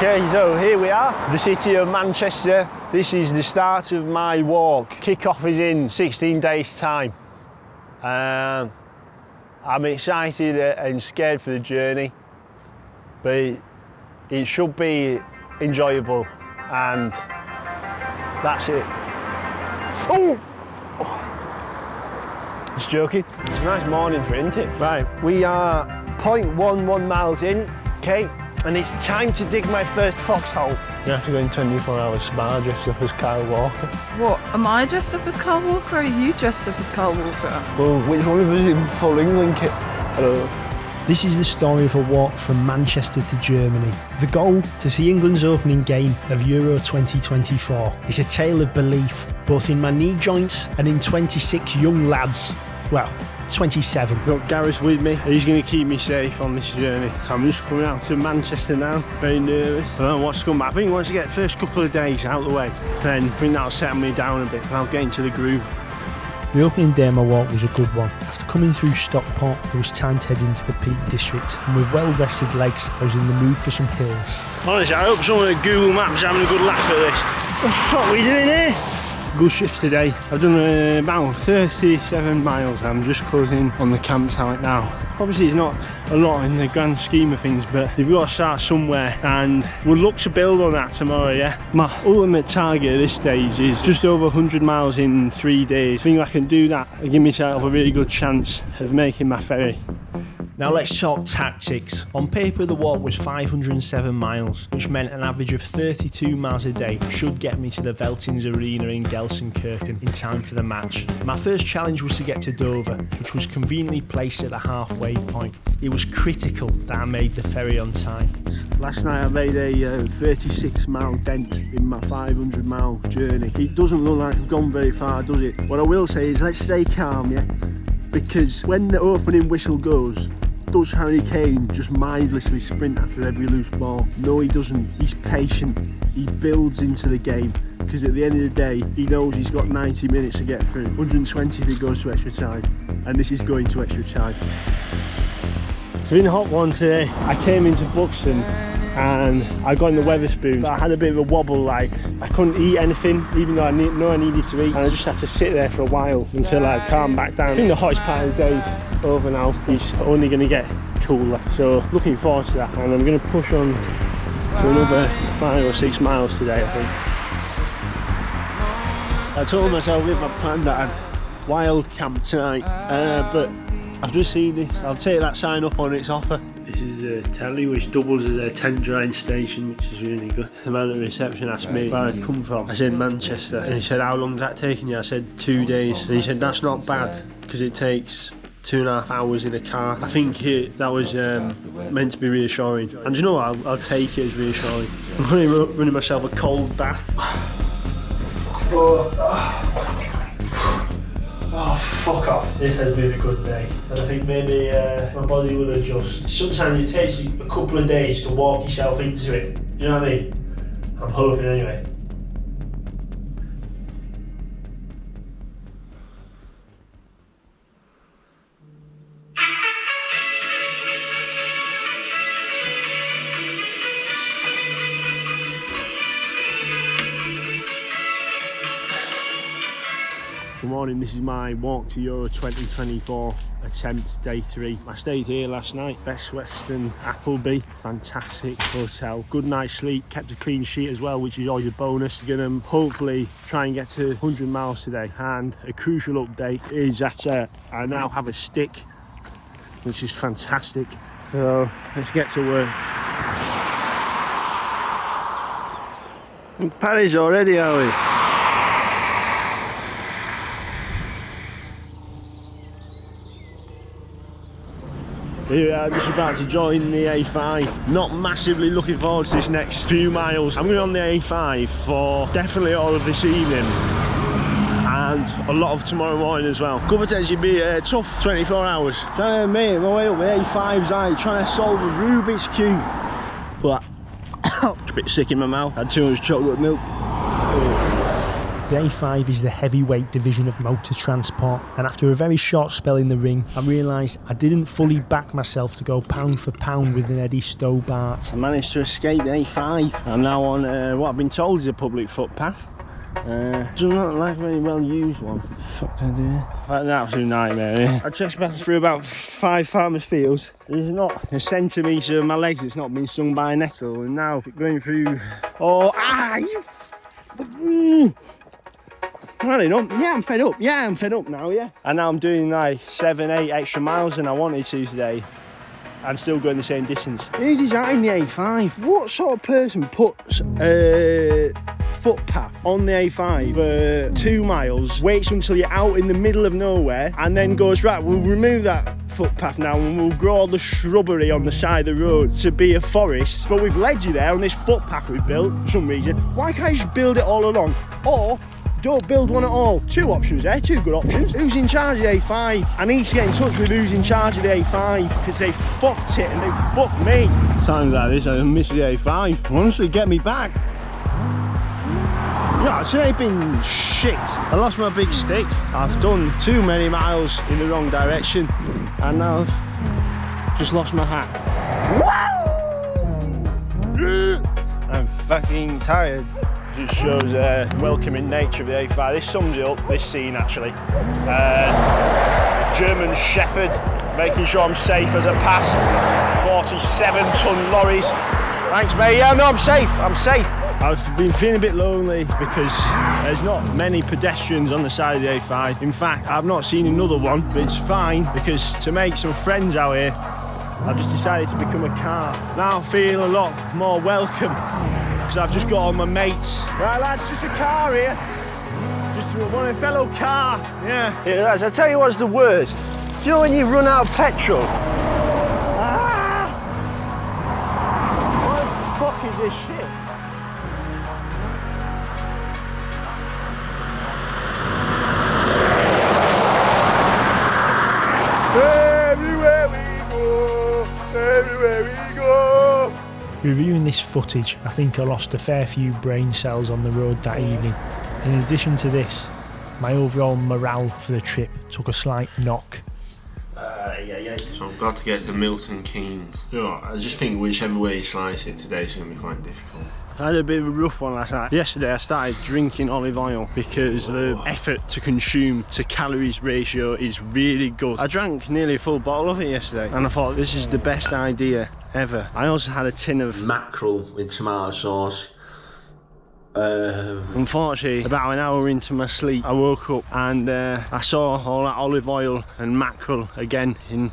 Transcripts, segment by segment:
Okay, so here we are, the city of Manchester. This is the start of my walk. Kick-off is in 16 days' time. I'm excited and scared for the journey, but it should be enjoyable, and that's it. Oh! Just joking. It's a nice morning for it, isn't it? Right, we are 0.11 miles in, okay, and it's time to dig my first foxhole. You have to go in 24-hour spa dressed up as Kyle Walker. What, am I dressed up as Kyle Walker, or are you dressed up as Kyle Walker? Well, which one of us is in full England kit? I don't know. This is the story of a walk from Manchester to Germany. The goal, to see England's opening game of Euro 2024. It's a tale of belief, both in my knee joints and in 26 young lads. Well, 27. Got Gareth with me. He's going to keep me safe on this journey. I'm just coming out to Manchester now. Very nervous. I don't know what's coming. I think once I get the first couple of days out of the way, then I think that'll settle me down a bit and I'll get into the groove. The opening day of my walk was a good one. After coming through Stockport, it was time to head into the Peak District, and with well-rested legs, I was in the mood for some hills. Honestly, I hope someone at Google Maps is having a good laugh at this. What the fuck are we doing here? Good shift today. I've done about 37 miles. I'm just closing on the campsite now. Obviously it's not a lot in the grand scheme of things, but you've got to start somewhere, and we'll look to build on that tomorrow, yeah? My ultimate target at this stage is just over 100 miles in 3 days. I think I can do that and give myself a really good chance of making my ferry. Now let's talk tactics. On paper the walk was 507 miles, which meant an average of 32 miles a day should get me to the Veltins Arena in Gelsenkirchen in time for the match. My first challenge was to get to Dover, which was conveniently placed at the halfway point. It was critical that I made the ferry on time. Last night I made a 36-mile dent in my 500-mile journey. It doesn't look like I've gone very far, does it? What I will say is let's stay calm, yeah? Because when the opening whistle goes, does Harry Kane just mindlessly sprint after every loose ball? No, he doesn't. He's patient. He builds into the game, because at the end of the day, he knows he's got 90 minutes to get through. 120 if it goes to extra time, and this is going to extra time. It's been a hot one today. I came into Buxton and I got in the Wetherspoons, but I had a bit of a wobble, like I couldn't eat anything, even though I know I needed to eat, and I just had to sit there for a while until I calmed back down. I think the hottest part of the day is over now. It's only going to get cooler, so looking forward to that, and I'm going to push on to another 5 or 6 miles today, I think. I told myself with my plan that I'd wild camp tonight, but I've just seen this. I'll take that sign up on its offer. This is the telly, which doubles as a tent drying station, which is really good. The man at the reception asked me where I'd come from. I said Manchester, and he said, how long's that taking you? I said 2 days, and he said that's not bad because it takes 2.5 hours in a car. I think that was meant to be reassuring, and you know what, I'll take it as reassuring. I'm running myself a cold bath. Oh, fuck off. This has been a good day, and I think maybe my body will adjust. Sometimes it takes you a couple of days to walk yourself into it. You know what I mean? I'm hoping anyway. Good morning, this is my walk to Euro 2024 attempt, day 3. I stayed here last night, Best Western Appleby, fantastic hotel, good night's sleep, kept a clean sheet as well, which is always a bonus. Gonna hopefully try and get to 100 miles today, and a crucial update is that I now have a stick, which is fantastic. So let's get to work. In Paris already, are we? Here we are, just about to join the A5. Not massively looking forward to this next few miles. I'm going on the A5 for definitely all of this evening and a lot of tomorrow morning as well. Could potentially be a tough 24 hours. Trying to make my way up the A5's like trying to solve a Rubik's Cube. But it's a bit sick in my mouth. Had too much chocolate milk. The A5 is the heavyweight division of motor transport, and after a very short spell in the ring, I realised I didn't fully back myself to go pound for pound with an Eddie Stobart. I managed to escape the A5. I'm now on what I've been told is a public footpath. Doesn't look like a very well used one. Fuck did I do here? That's an absolute nightmare. Yeah. I trespassed through about 5 farmers' fields. There's not a centimetre of my legs that's not been stung by a nettle, and now going through. Oh, you. Well enough. Yeah, I'm fed up. Yeah, I'm fed up now. Yeah. And now I'm doing like 7-8 extra miles than I wanted to today, and still going the same distance. Who designed the A5? What sort of person puts footpath on the A5 for 2 miles, waits until you're out in the middle of nowhere, and then goes, right, we'll remove that footpath now and we'll grow all the shrubbery on the side of the road to be a forest, but we've led you there on this footpath we've built for some reason. Why can't you just build it all along, or don't build one at all? 2 options there, 2 good options. Who's in charge of the A5? I need to get in touch with who's in charge of the A5, because they fucked it and they fucked me. Times like this, I miss the A5. Honestly, get me back. Yeah, it's ain't been shit. I lost my big stick. I've done too many miles in the wrong direction, and now I've just lost my hat. I'm fucking tired. Just shows welcoming nature of the A5. This sums it up, this scene actually. German Shepherd, making sure I'm safe as I pass 47-ton lorries. Thanks mate, yeah no, I'm safe. I've been feeling a bit lonely because there's not many pedestrians on the side of the A5. In fact, I've not seen another one, but it's fine because to make some friends out here, I've just decided to become a car. Now I feel a lot more welcome because I've just got all my mates. Right lads, just a car here. Just one of a fellow car, yeah. Here lads, I'll tell you what's the worst. Do you know when you run out of petrol? What the fuck is this shit? Everywhere we go. Reviewing this footage, I think I lost a fair few brain cells on the road that evening. And in addition to this, my overall morale for the trip took a slight knock. So I've got to get to Milton, Keynes. You know, I just think whichever way you slice it today is going to be quite difficult. I had a bit of a rough one last night. Yesterday I started drinking olive oil because the effort to consume to calories ratio is really good. I drank nearly a full bottle of it yesterday and I thought this is the best idea ever. I also had a tin of mackerel with tomato sauce. Unfortunately, about an hour into my sleep, I woke up and I saw all that olive oil and mackerel again in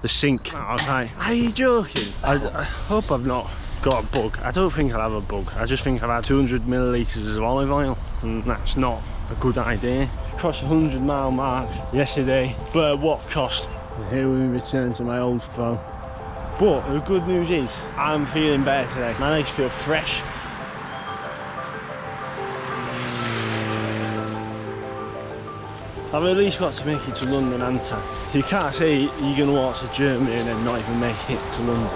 the sink. I was like, are you joking? I hope I've not got a bug. I don't think I'll have a bug. I just think I've had 200 millilitres of olive oil and that's not a good idea. Crossed the 100-mile mark yesterday, but at what cost? And here we return to my old foe. But the good news is I'm feeling better today. My legs feel fresh. I've at least got to make it to London, haven't I? You can't say you're going to walk to Germany and then not even make it to London.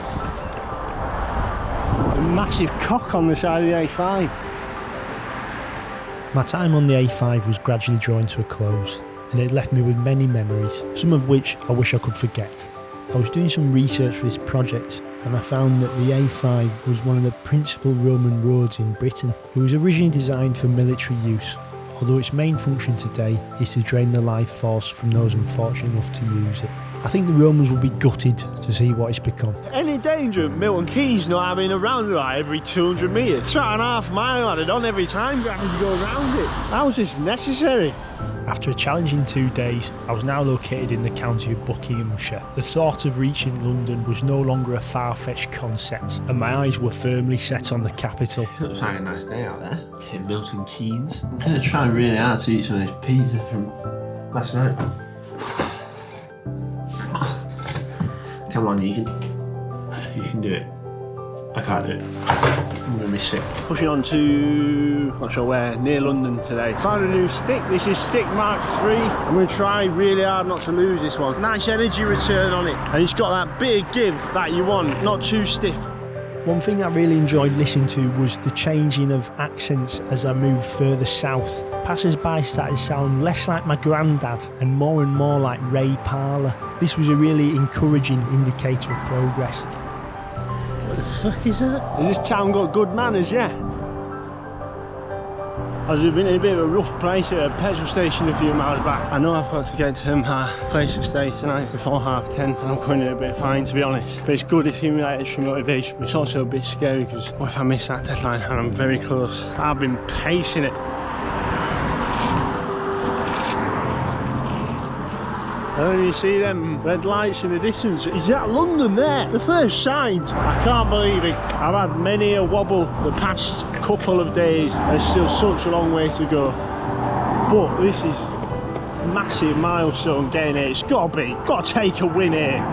A massive cock on the side of the A5. My time on the A5 was gradually drawing to a close, and it left me with many memories, some of which I wish I could forget. I was doing some research for this project, and I found that the A5 was one of the principal Roman roads in Britain. It was originally designed for military use, although its main function today is to drain the life force from those unfortunate enough to use it. I think the Romans will be gutted to see what it's become. Any danger of Milton Keynes not having a roundabout every 200 metres? It's about a half mile added on every time having to go around it. How is this necessary? After a challenging 2 days, I was now located in the county of Buckinghamshire. The thought of reaching London was no longer a far-fetched concept, and my eyes were firmly set on the capital. Looks like a nice day out there in Milton Keynes. I'm going to try really hard to eat some of this pizza from last night. Come on, you can do it. I can't do it. I'm gonna be sick. Pushing on to, not sure where, near London today. Found a new stick. This is stick Mark 3. I'm going to try really hard not to lose this one. Nice energy return on it. And it's got that big give that you want, not too stiff. One thing I really enjoyed listening to was the changing of accents as I moved further south. Passers-by started to sound less like my granddad and more like Ray Parlour. This was a really encouraging indicator of progress. What the fuck is that? Has this town got good manners, yeah? I've been in a bit of a rough place at a petrol station a few miles back. I know I've got to get to my place to stay tonight before 10:30 and I'm going in a bit fine, to be honest. But it's good, it's giving me like extra motivation. It's also a bit scary because what if I miss that deadline and I'm very close? I've been pacing it. Oh, you see them red lights in the distance? Is that London there? The first signs? I can't believe it. I've had many a wobble the past couple of days. There's still such a long way to go. But this is a massive milestone getting here. It's got to take a win here.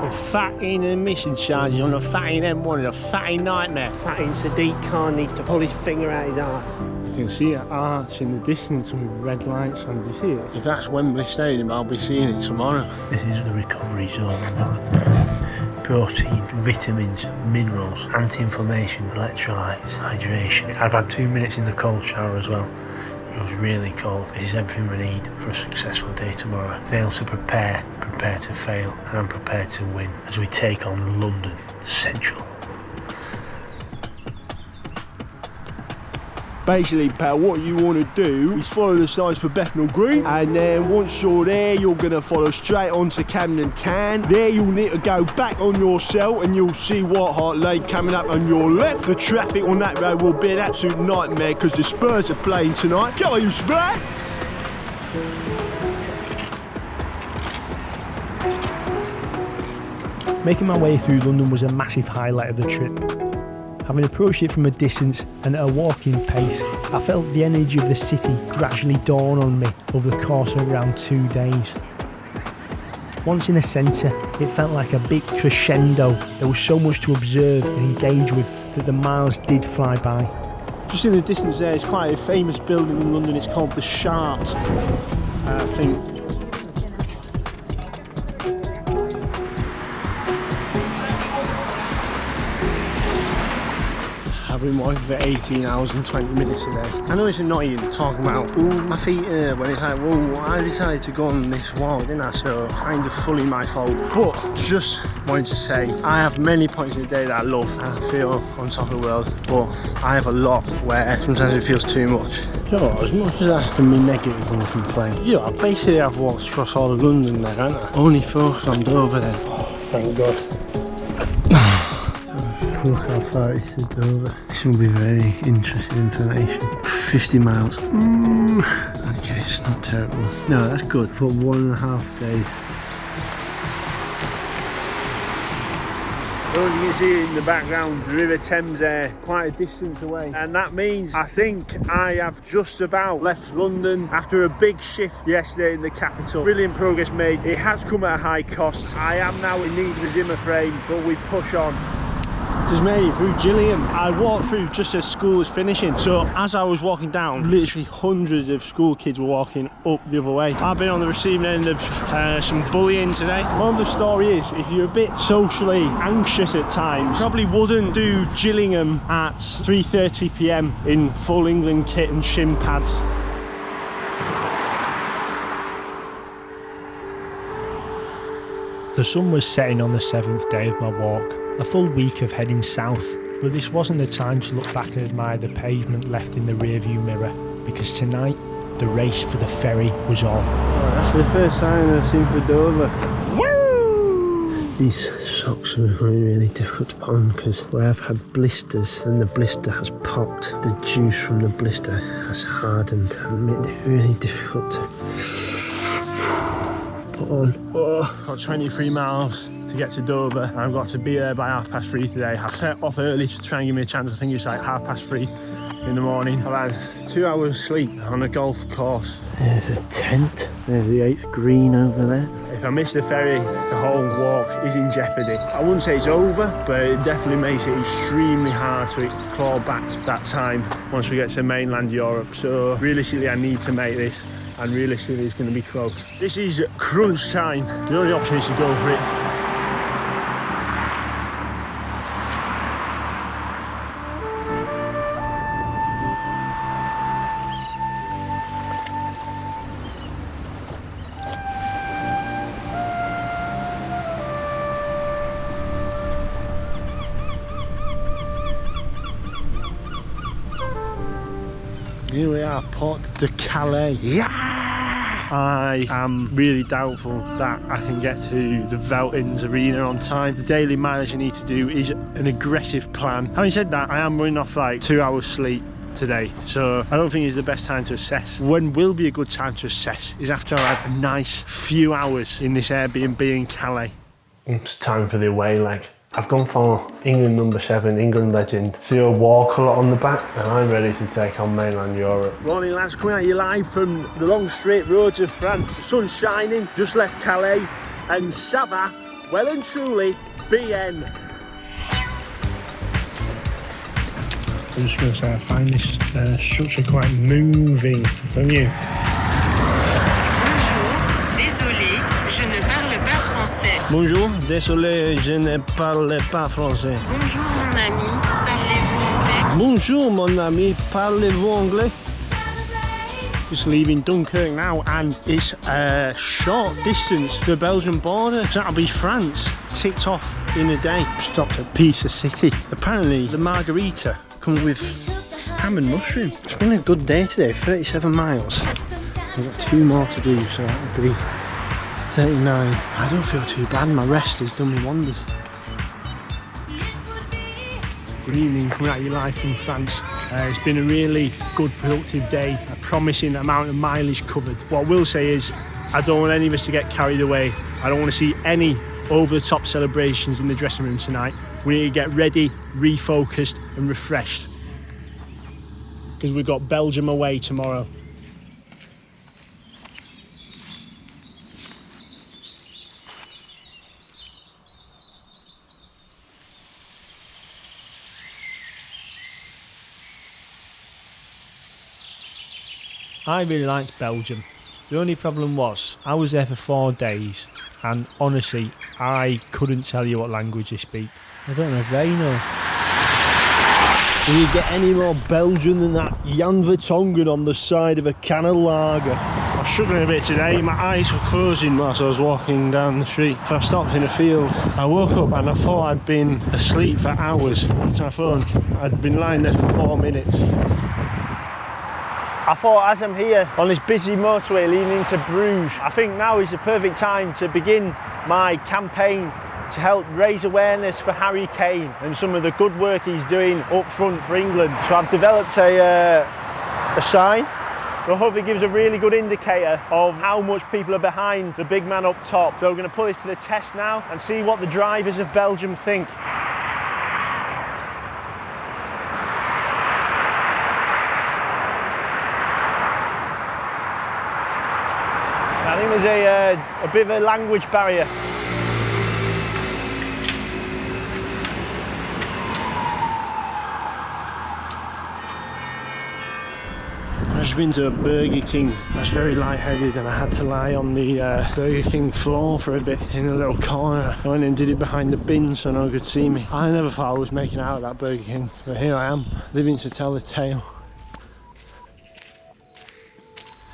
The fatting emission charges on the fatting M1 is a fatting nightmare. Fatting Sadiq Khan needs to pull his finger out his arse. You can see an arch in the distance with red lights on. Do you see it? If that's Wembley Stadium, I'll be seeing it tomorrow. This is the recovery zone. Protein, vitamins, minerals, anti-inflammation, electrolytes, hydration. I've had 2 minutes in the cold shower as well. It was really cold. This is everything we need for a successful day tomorrow. Fail to prepare, prepare to fail, and I'm prepared to win as we take on London Central. Basically, pal, what you want to do is follow the signs for Bethnal Green, and then once you're there, you're going to follow straight on to Camden Town. There you'll need to go back on your cell and you'll see White Hart Lane coming up on your left. The traffic on that road will be an absolute nightmare because the Spurs are playing tonight. Go on, you Spurs! Making my way through London was a massive highlight of the trip. Having approached it from a distance and at a walking pace, I felt the energy of the city gradually dawn on me over the course of around 2 days. Once in the centre, it felt like a big crescendo. There was so much to observe and engage with that the miles did fly by. Just in the distance there is quite a famous building in London. It's called the Shard, I think. I've been walking for 18 hours and 20 minutes today. I know it's annoying talking about, ooh, my feet hurt, when it's like, whoa, I decided to go on this walk, didn't I? So kind of fully my fault. But just wanted to say, I have many points in the day that I love and I feel on top of the world, but I have a lot where sometimes it feels too much. You know, as much as I can be negative and complain, you know, basically I've walked across all of London there, haven't I? Only focused on Dover then. Oh, thank God. Look how far it is to Dover. This will be very interesting information. 50 miles. Ooh. Okay, it's not terrible. No, that's good for 1.5 days. Well, you can see in the background, the River Thames there, quite a distance away. And that means I think I have just about left London after a big shift yesterday in the capital. Brilliant progress made. It has come at a high cost. I am now in need of a Zimmer frame, but we push on. Just made it through Gillingham. I walked through just as school was finishing, so as I was walking down, literally hundreds of school kids were walking up the other way. I've been on the receiving end of some bullying today. One of the story is, if you're a bit socially anxious at times, probably wouldn't do Gillingham at 3:30 PM in full England kit and shin pads. The sun was setting on the 7th day of my walk, a full week of heading south, but this wasn't the time to look back and admire the pavement left in the rearview mirror, because tonight, the race for the Ferry was on. Oh, that's the first sign I've seen for Dover. Woo! These socks are really difficult to put on because where I've had blisters and the blister has popped, the juice from the blister has hardened and made it really difficult to on. Oh, got 23 miles to get to Dover and I've got to be there by 3:30 today. I set off early to try and give me a chance. I think it's like 3:30 in the morning. I've had 2 hours sleep on a golf course. There's a tent. There's the 8th green over there. If I miss the ferry, the whole walk is in jeopardy. I wouldn't say it's over, but it definitely makes it extremely hard to claw back that time once we get to mainland Europe. So realistically, I need to make this. And realistically, it's going to be close. This is crunch time. The only option is to go for it. Here we are, Porte de Calais. Yeah! I am really doubtful that I can get to the Veltins Arena on time. The daily mileage I need to do is an aggressive plan. Having said that, I am running off like 2 hours sleep today, so I don't think it's the best time to assess. When will be a good time to assess is after I've had a nice few hours in this Airbnb in Calais. It's time for the away leg. I've gone for England number 7, England legend, Theo Walcott on the back, and I'm ready to take on mainland Europe. Morning lads, coming at you live from the long straight roads of France. The sun's shining, just left Calais, and ça va, well and truly, BN. I'm just going to say I find this structure quite moving, don't you? Bonjour, désolé, je ne parle pas français. Bonjour, Bonjour mon ami, parlez-vous anglais? Just leaving Dunkirk now, and it's a short distance to the Belgian border. So that'll be France, ticked off in a day. Stopped at Pisa City. Apparently the margarita comes with ham and mushroom. It's been a good day today, 37 miles. We've got 2 more to do, so that would be 39. I don't feel too bad, my rest has done me wonders. Good evening, coming at you live from France. It's been a really good, productive day, a promising amount of mileage covered. What I will say is, I don't want any of us to get carried away. I don't want to see any over-the-top celebrations in the dressing room tonight. We need to get ready, refocused and refreshed, because we've got Belgium away tomorrow. I really liked Belgium. The only problem was, I was there for 4 days, and honestly, I couldn't tell you what language they speak. I don't know if they know. Can you get any more Belgian than that Jan Vertonghen on the side of a can of lager? I was struggling a bit today, my eyes were closing whilst I was walking down the street. So I stopped in a field. I woke up and I thought I'd been asleep for hours. Looked at my phone, I'd been lying there for 4 minutes. I thought, as I'm here on this busy motorway leading into Bruges, I think now is the perfect time to begin my campaign to help raise awareness for Harry Kane and some of the good work he's doing up front for England. So I've developed a sign that hopefully gives a really good indicator of how much people are behind the big man up top. So we're going to put this to the test now and see what the drivers of Belgium think. I think there's a bit of a language barrier. I've just been to a Burger King. I was very lightheaded and I had to lie on the Burger King floor for a bit in a little corner. I went and did it behind the bin so no one could see me. I never thought I was making out of that Burger King, but here I am, living to tell the tale.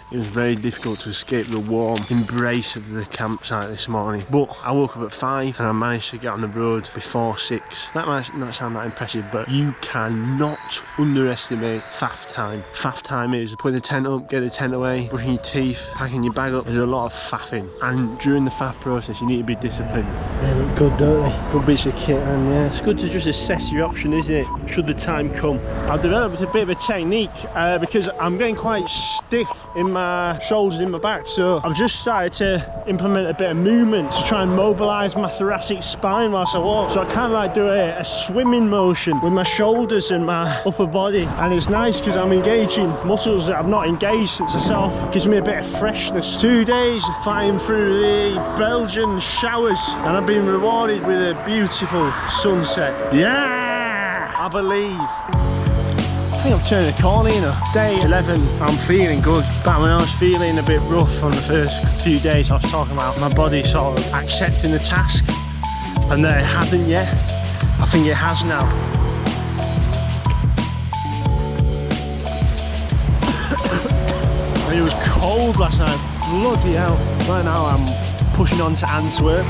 It was very difficult to escape the warm embrace of the campsite this morning, but I woke up at 5 and I managed to get on the road before 6. That might not sound that impressive, but you cannot underestimate faff time. Faff time is putting the tent up, get the tent away, brushing your teeth, packing your bag up. There's a lot of faffing, and during the faff process you need to be disciplined. They look good, don't they? Good bits of kit, and yeah, it's good to just assess your option, isn't it, should the time come. I've developed a bit of a technique because I'm getting quite stiff in my shoulders, in my back, so I've just started to implement a bit of movement to try and mobilise my thoracic spine whilst I walk. So I kind of like do a swimming motion with my shoulders and my upper body, and it's nice because I'm engaging muscles that I've not engaged since I set off. It gives me a bit of freshness. 2 days fighting through the Belgian showers, and I've been rewarded with a beautiful sunset. Yeah, I believe. I think I'm turning a corner, you know. It's day 11, I'm feeling good. Back when I was feeling a bit rough on the first few days, I was talking about my body sort of accepting the task, and it hasn't yet. I think it has now. It was cold last night, bloody hell. Right now I'm pushing on to Antwerp.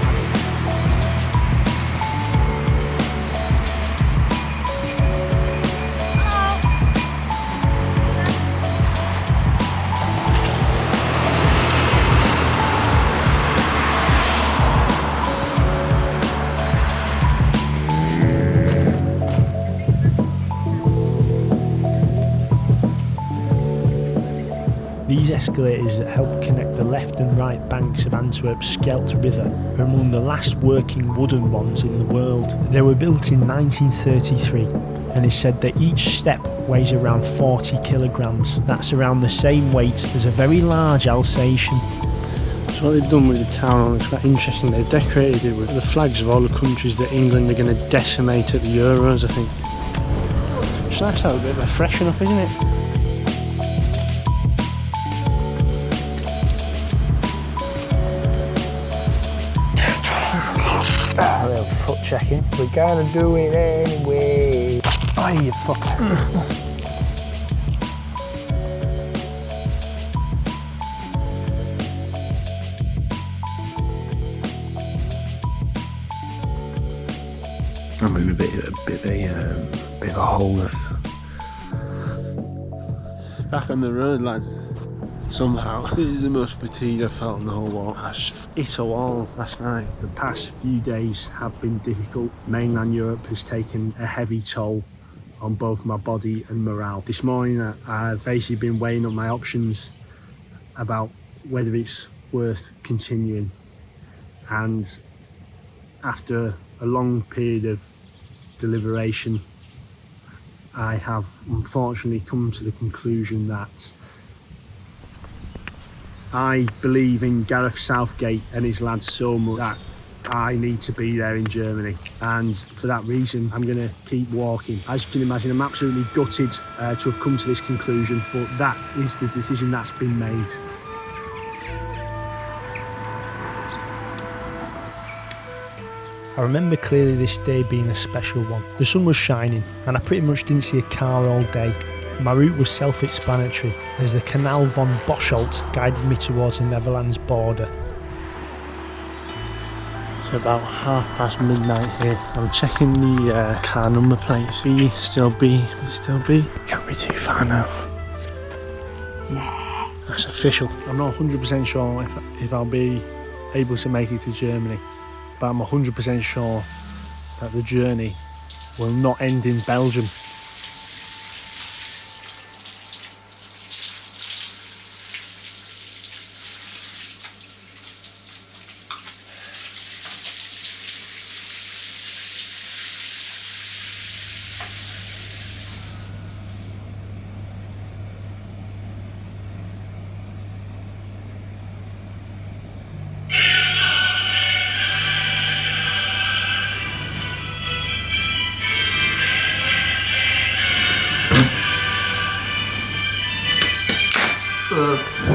escalators that help connect the left and right banks of Antwerp's Scheldt River are among the last working wooden ones in the world. They were built in 1933 and it's said that each step weighs around 40 kilograms. That's around the same weight as a very large Alsatian. So what they've done with the town is quite interesting. They've decorated it with the flags of all the countries that England are going to decimate at the Euros, I think. It's nice to have a bit of a freshen up, isn't it? A little foot checking. We're gonna do it anyway. Oh, you fucker. I'm in a bit of a hole. Back on the road, lad. Somehow. This is the most fatigue I've felt in the whole walk. I just hit a wall last night. The past few days have been difficult. Mainland Europe has taken a heavy toll on both my body and morale. This morning I've basically been weighing up my options about whether it's worth continuing, and after a long period of deliberation I have unfortunately come to the conclusion that I believe in Gareth Southgate and his lads so much that I need to be there in Germany, and for that reason I'm going to keep walking. As you can imagine, I'm absolutely gutted to have come to this conclusion, but that is the decision that's been made. I remember clearly this day being a special one. The sun was shining and I pretty much didn't see a car all day. My route was self-explanatory as the Canal von Bocholt guided me towards the Netherlands border. It's about midnight here. I'm checking the car number plates. B, still B, still B. Can't be too far now. Yeah. That's official. I'm not 100% sure if I'll be able to make it to Germany, but I'm 100% sure that the journey will not end in Belgium.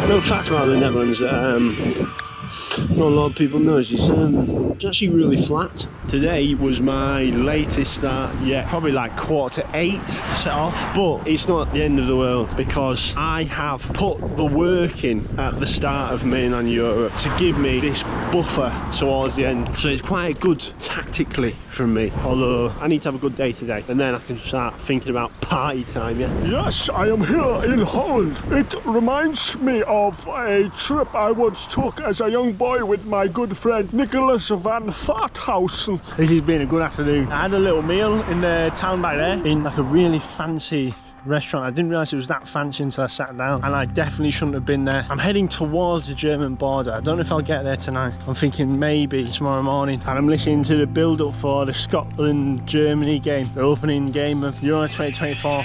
No fact about the Netherlands that not a lot of people know is it's actually really flat. Today was my latest start yet, probably like 7:45 set off, but it's not the end of the world because I have put the work in at the start of mainland Europe to give me this buffer towards the end. So it's quite good tactically from me, although I need to have a good day today and then I can start thinking about party time, yeah? Yes, I am here in Holland. It reminds me of a trip I once took as a young boy with my good friend Nicholas van Vaarthausen. This has been a good afternoon. I had a little meal in the town back there in like a really fancy restaurant. I didn't realise it was that fancy until I sat down, and I definitely shouldn't have been there. I'm heading towards the German border. I don't know if I'll get there tonight. I'm thinking maybe tomorrow morning, and I'm listening to the build-up for the Scotland-Germany game, the opening game of Euro 2024.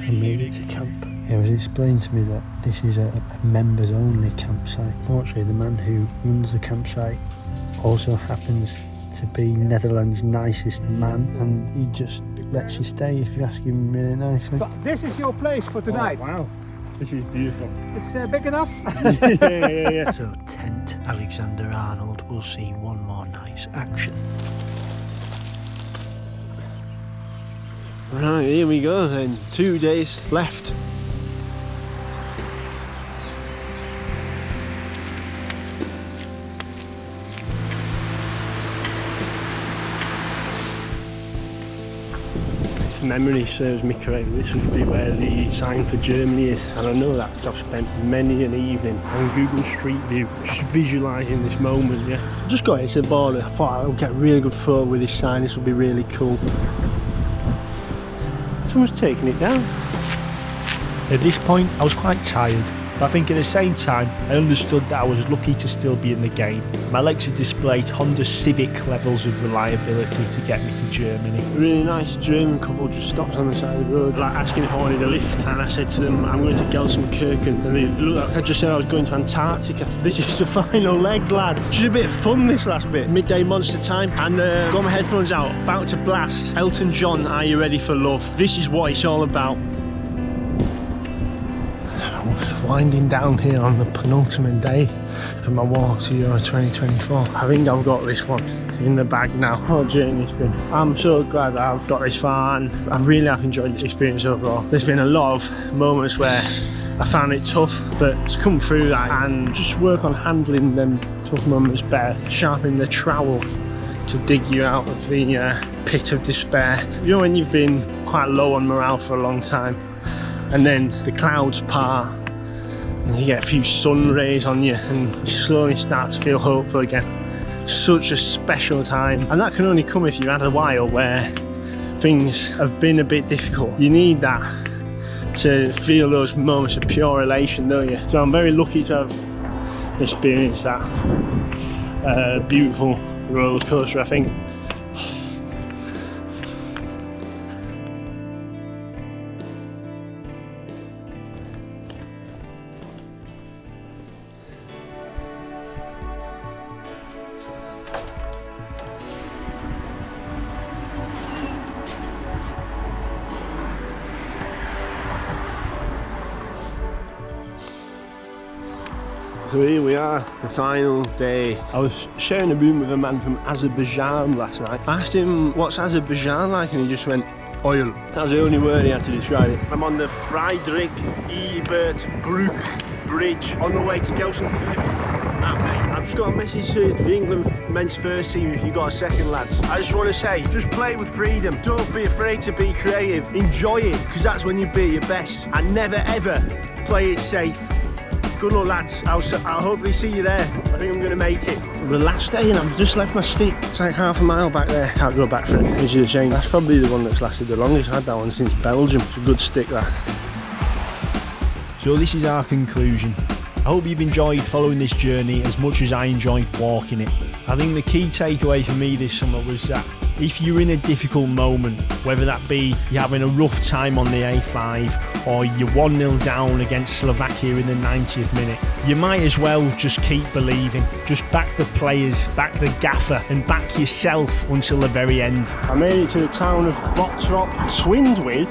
I made it to camp. It was explained to me that this is a members only campsite. Fortunately, the man who runs the campsite also happens to be Netherlands' nicest man, and he just lets you stay if you ask him really nicely. But this is your place for tonight. Oh, wow, this is beautiful. It's big enough. yeah. So Tent Alexander Arnold will see one more night's action. Right, here we go then. 2 days left. memory serves me correctly, this would be where the sign for Germany is, and I know that because I've spent many an evening on Google Street View just visualising this moment. Yeah, just got here to the border. I thought I'll get a really good photo with this sign. This will be really cool. Someone's taking it down. At this point, I was quite tired, but I think at the same time, I understood that I was lucky to still be in the game. My legs had displayed Honda Civic levels of reliability to get me to Germany. A really nice German couple just stopped on the side of the road, like asking if I wanted a lift, and I said to them, I'm going to Gelsenkirchen, and they looked like I just said I was going to Antarctica. This is the final leg, lads. Just a bit of fun this last bit. Midday monster time, and got my headphones out, about to blast Elton John, Are You Ready for Love? This is what it's all about. Winding down here on the penultimate day of my walk to Euro 2024. I think I've got this one in the bag now. What a journey it's been. I'm so glad that I've got this far, and I really have enjoyed this experience overall. There's been a lot of moments where I found it tough, but to come through that and just work on handling them tough moments better, sharpening the trowel to dig you out of the pit of despair. You know when you've been quite low on morale for a long time, and then the clouds part, and you get a few sun rays on you and you slowly start to feel hopeful again. Such a special time, and that can only come if you've had a while where things have been a bit difficult. You need that to feel those moments of pure elation, don't you? So I'm very lucky to have experienced that beautiful roller coaster, I think. So here we are, the final day. I was sharing a room with a man from Azerbaijan last night. I asked him, what's Azerbaijan like? And he just went, oil. That was the only word he had to describe it. I'm on the Friedrich Ebert Brook Bridge on the way to Gelsenkirchen. I've just got a message to the England men's first team if you've got a second, lads. I just want to say, just play with freedom. Don't be afraid to be creative. Enjoy it, because that's when you be your best. And never ever play it safe. Good luck, lads. I'll hopefully see you there. I think I'm going to make it. The last day, and I've just left my stick. It's like half a mile back there. Can't go back for it. Which is a shame. That's probably the one that's lasted the longest. I had that one since Belgium. It's a good stick, that. So this is our conclusion. I hope you've enjoyed following this journey as much as I enjoyed walking it. I think the key takeaway for me this summer was that if you're in a difficult moment, whether that be you're having a rough time on the A5 or you're 1-0 down against Slovakia in the 90th minute, you might as well just keep believing. Just back the players, back the gaffer and back yourself until the very end. I made it to the town of Bottrop, twinned with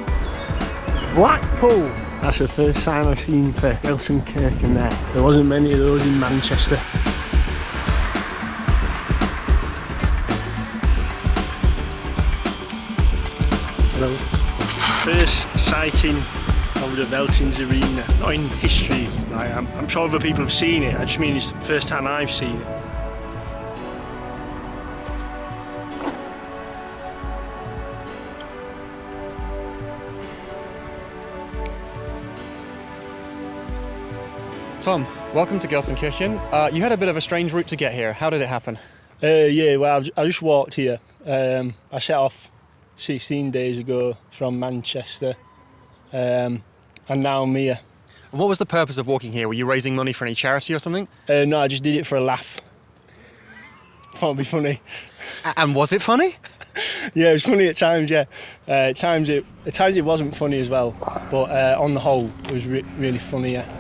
Blackpool. That's the first time I've seen for Gelsenkirchen there. There wasn't many of those in Manchester. Hello. First sighting of the Veltins Arena, not in history, like, I'm sure other people have seen it, I just mean it's the first time I've seen it. Tom, welcome to Gelsenkirchen. You had a bit of a strange route to get here. How did it happen? Yeah, well, I just walked here. I set off 16 days ago from Manchester, and now I'm here. And what was the purpose of walking here? Were you raising money for any charity or something? No, I just did it for a laugh. Thought it'd be funny. And was it funny? Yeah, it was funny at times, yeah. At times it wasn't funny as well, but on the whole, it was really funny, yeah.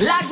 like